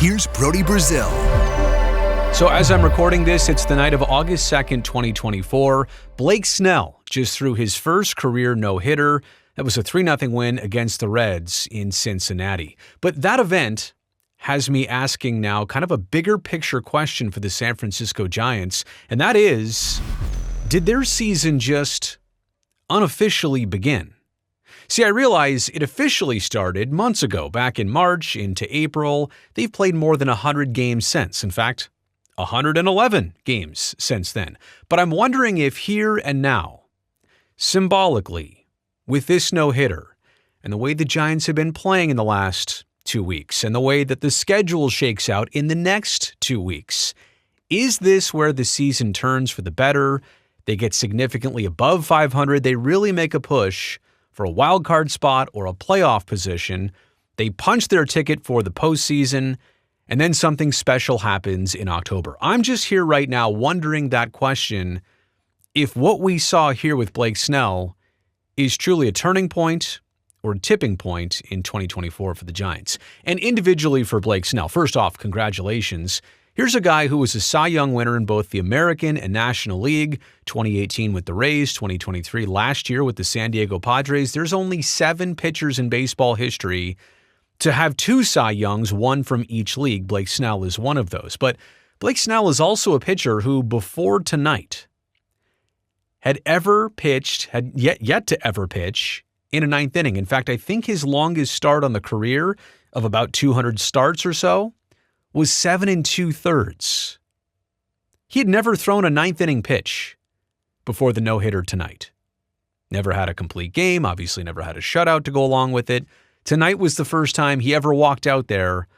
here's Brody Brazil. So as I'm recording this, it's the night of August 2nd, 2024. Blake Snell just threw his first career no-hitter. That was a 3-0 win against the Reds in Cincinnati. But that event has me asking now kind of a bigger picture question for the San Francisco Giants, and that is, did their season just unofficially begin? See, I realize it officially started months ago, back in March into April. They've played more than 100 games since. In fact, 111 games since then. But I'm wondering if here and now, symbolically, with this no-hitter and the way the Giants have been playing in the last 2 weeks and the way that the schedule shakes out in the next 2 weeks, is this where the season turns for the better? They get significantly above 500. They really make a push for a wild card spot or a playoff position. They punch their ticket for the postseason, and then something special happens in October. I'm just here right now wondering that question, if what we saw here with Blake Snell is truly a turning point or a tipping point in 2024 for the Giants. And individually for Blake Snell, first off, congratulations. Here's a guy who was a Cy Young winner in both the American and National League, 2018 with the Rays, 2023 last year with the San Diego Padres. There's only 7 pitchers in baseball history to have 2 Cy Youngs, one from each league. Blake Snell is one of those. But Blake Snell is also a pitcher who, before tonight, had yet to ever pitch in a 9th inning. In fact, I think his longest start on the career of about 200 starts or so was 7 2/3. He had never thrown a 9th inning pitch before the no-hitter tonight. Never had a complete game, obviously never had a shutout to go along with it. Tonight was the first time he ever walked out there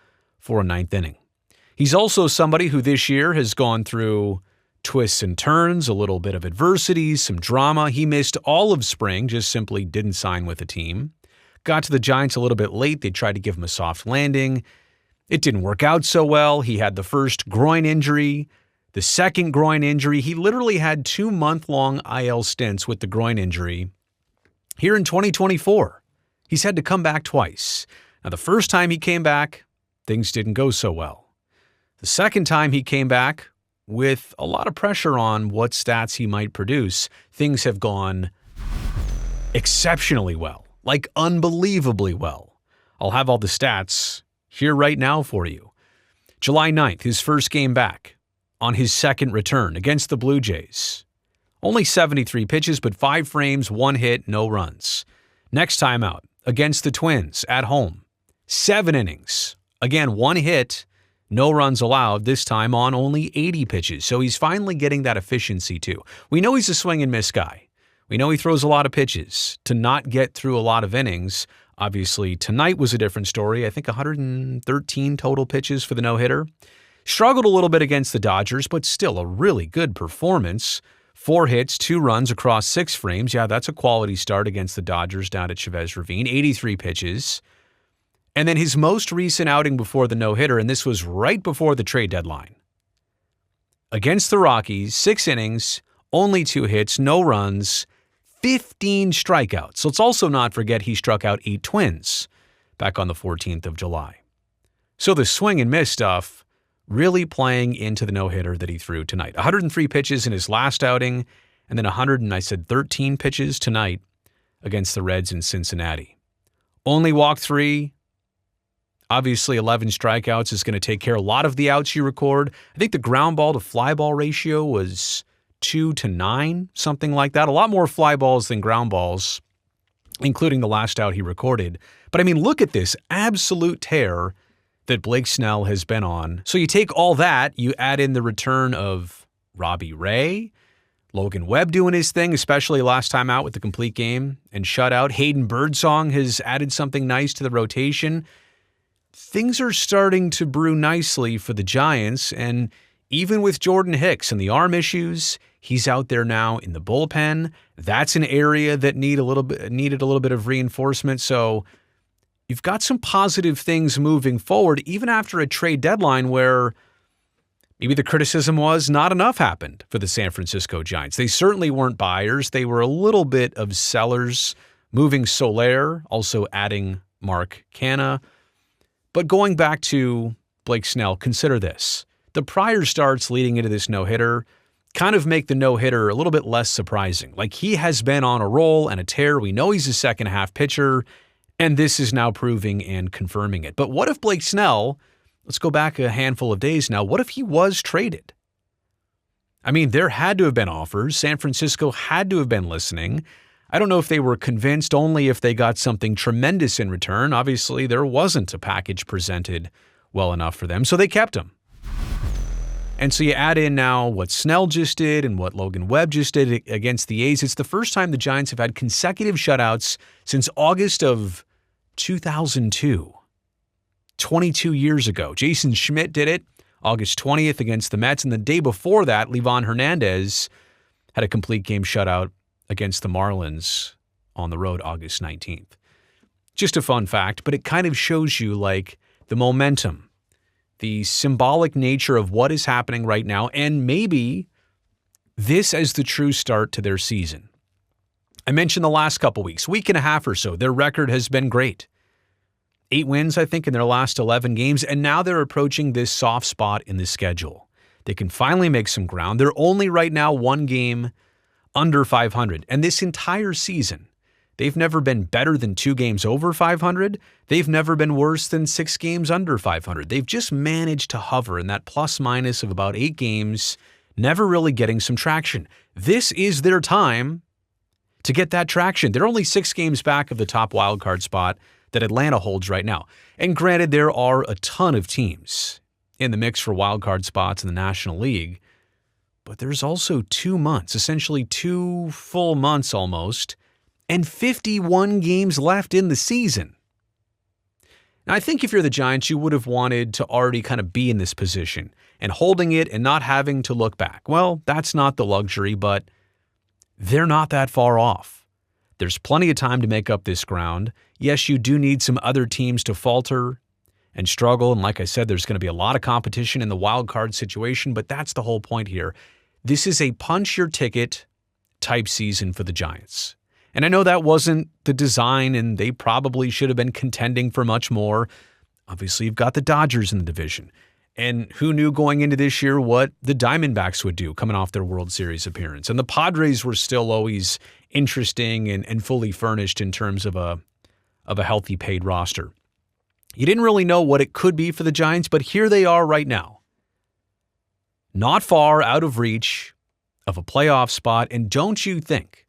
for a 9th inning. He's also somebody who this year has gone through twists and turns, a little bit of adversity, some drama. He missed all of spring, just simply didn't sign with a team. Got to the Giants a little bit late. They tried to give him a soft landing. It didn't work out so well. He had the first groin injury, the second groin injury. He literally had 2-month-long IL stints with the groin injury. Here in 2024, he's had to come back twice. Now, the first time he came back, things didn't go so well. The second time he came back, with a lot of pressure on what stats he might produce, things have gone exceptionally well, like unbelievably well. I'll have all the stats here right now for you. July 9th, his first game back on his second return against the Blue Jays. Only 73 pitches, but 5 frames, 1 hit, no runs. Next time out, against the Twins at home. 7 innings. Again, 1 hit, no runs allowed, this time on only 80 pitches. So he's finally getting that efficiency too. We know he's a swing and miss guy. We know he throws a lot of pitches to not get through a lot of innings. Obviously, tonight was a different story. I think 113 total pitches for the no-hitter. Struggled a little bit against the Dodgers, but still a really good performance. 4 hits, 2 runs across 6 frames. Yeah, that's a quality start against the Dodgers down at Chavez Ravine. 83 pitches. And then his most recent outing before the no-hitter, and this was right before the trade deadline. Against the Rockies, 6 innings, only 2 hits, no runs, 15 strikeouts. Let's also not forget he struck out 8 Twins back on the 14th of July. So the swing and miss stuff really playing into the no-hitter that he threw tonight. 103 pitches in his last outing, and then 13 pitches tonight against the Reds in Cincinnati. Only walked 3. Obviously, 11 strikeouts is going to take care of a lot of the outs you record. I think the ground ball to fly ball ratio was 2-9, something like that. A lot more fly balls than ground balls, including the last out he recorded. But I mean, look at this absolute tear that Blake Snell has been on. So you take all that, you add in the return of Robbie Ray, Logan Webb doing his thing, especially last time out with the complete game and shutout. Hayden Birdsong has added something nice to the rotation. Things are starting to brew nicely for the Giants, and even with Jordan Hicks and the arm issues, he's out there now in the bullpen. That's an area that needed a little bit of reinforcement. So you've got some positive things moving forward, even after a trade deadline where maybe the criticism was not enough happened for the San Francisco Giants. They certainly weren't buyers. They were a little bit of sellers, moving Soler, also adding Mark Canha. But going back to Blake Snell, consider this. The prior starts leading into this no-hitter kind of make the no-hitter a little bit less surprising. Like, he has been on a roll and a tear. We know he's a second-half pitcher, and this is now proving and confirming it. But what if Blake Snell, let's go back a handful of days now, what if he was traded? I mean, there had to have been offers. San Francisco had to have been listening. I don't know if they were convinced only if they got something tremendous in return. Obviously, there wasn't a package presented well enough for them, so they kept him. And so you add in now what Snell just did and what Logan Webb just did against the A's. It's the first time the Giants have had consecutive shutouts since August of 2002, 22 years ago. Jason Schmidt did it August 20th against the Mets, and the day before that, Livan Hernandez had a complete game shutout against the Marlins on the road August 19th. Just a fun fact, but it kind of shows you like the momentum, the symbolic nature of what is happening right now, and maybe this as the true start to their season. I mentioned the last couple weeks, week and a half or so, their record has been great. 8 wins, I think, in their last 11 games, and now they're approaching this soft spot in the schedule. They can finally make some ground. They're only right now 1 game under 500, and this entire season, they've never been better than 2 games over 500. They've never been worse than 6 games under 500. They've just managed to hover in that plus-minus of about 8 games, never really getting some traction. This is their time to get that traction. They're only 6 games back of the top wildcard spot that Atlanta holds right now. And granted, there are a ton of teams in the mix for wildcard spots in the National League, but there's also 2 months, essentially 2 full months almost, and 51 games left in the season. Now, I think if you're the Giants, you would have wanted to already kind of be in this position and holding it and not having to look back. Well, that's not the luxury, but they're not that far off. There's plenty of time to make up this ground. Yes, you do need some other teams to falter and struggle, and like I said, there's going to be a lot of competition in the wild card situation, but that's the whole point here. This is a punch-your-ticket type season for the Giants. And I know that wasn't the design, and they probably should have been contending for much more. Obviously, you've got the Dodgers in the division. And who knew going into this year what the Diamondbacks would do coming off their World Series appearance? And the Padres were still always interesting and fully furnished in terms of a healthy paid roster. You didn't really know what it could be for the Giants, but here they are right now. Not far out of reach of a playoff spot, and don't you think,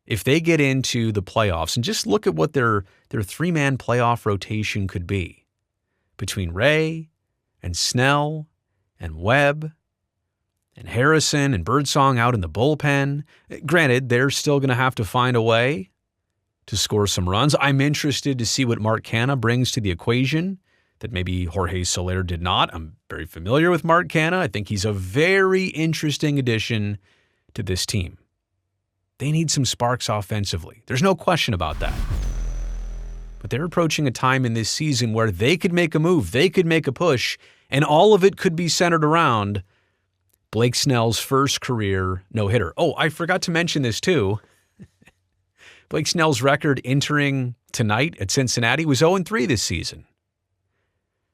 if they get into the playoffs and just look at what their 3-man playoff rotation could be between Ray and Snell and Webb and Harrison and Birdsong out in the bullpen. Granted, they're still going to have to find a way to score some runs. I'm interested to see what Mark Canha brings to the equation that maybe Jorge Soler did not. I'm very familiar with Mark Canha. I think he's a very interesting addition to this team. They need some sparks offensively. There's no question about that. But they're approaching a time in this season where they could make a move, they could make a push, and all of it could be centered around Blake Snell's first career no-hitter. Oh, I forgot to mention this too. Blake Snell's record entering tonight at Cincinnati was 0-3 this season.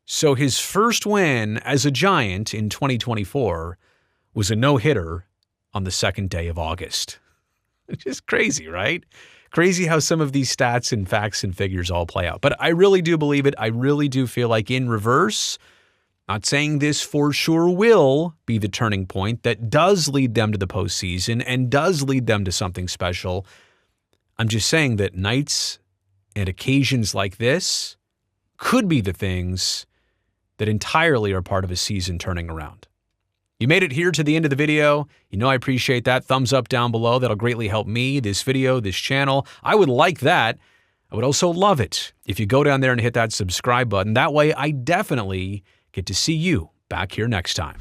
So his first win as a Giant in 2024 was a no-hitter on the 2nd day of August. It's just crazy, right? Crazy how some of these stats and facts and figures all play out. But I really do believe it. I really do feel like in reverse, not saying this for sure will be the turning point that does lead them to the postseason and does lead them to something special. I'm just saying that nights and occasions like this could be the things that entirely are part of a season turning around. You made it here to the end of the video. You know I appreciate that. Thumbs up down below. That'll greatly help me, this video, this channel. I would like that. I would also love it if you go down there and hit that subscribe button. That way I definitely get to see you back here next time.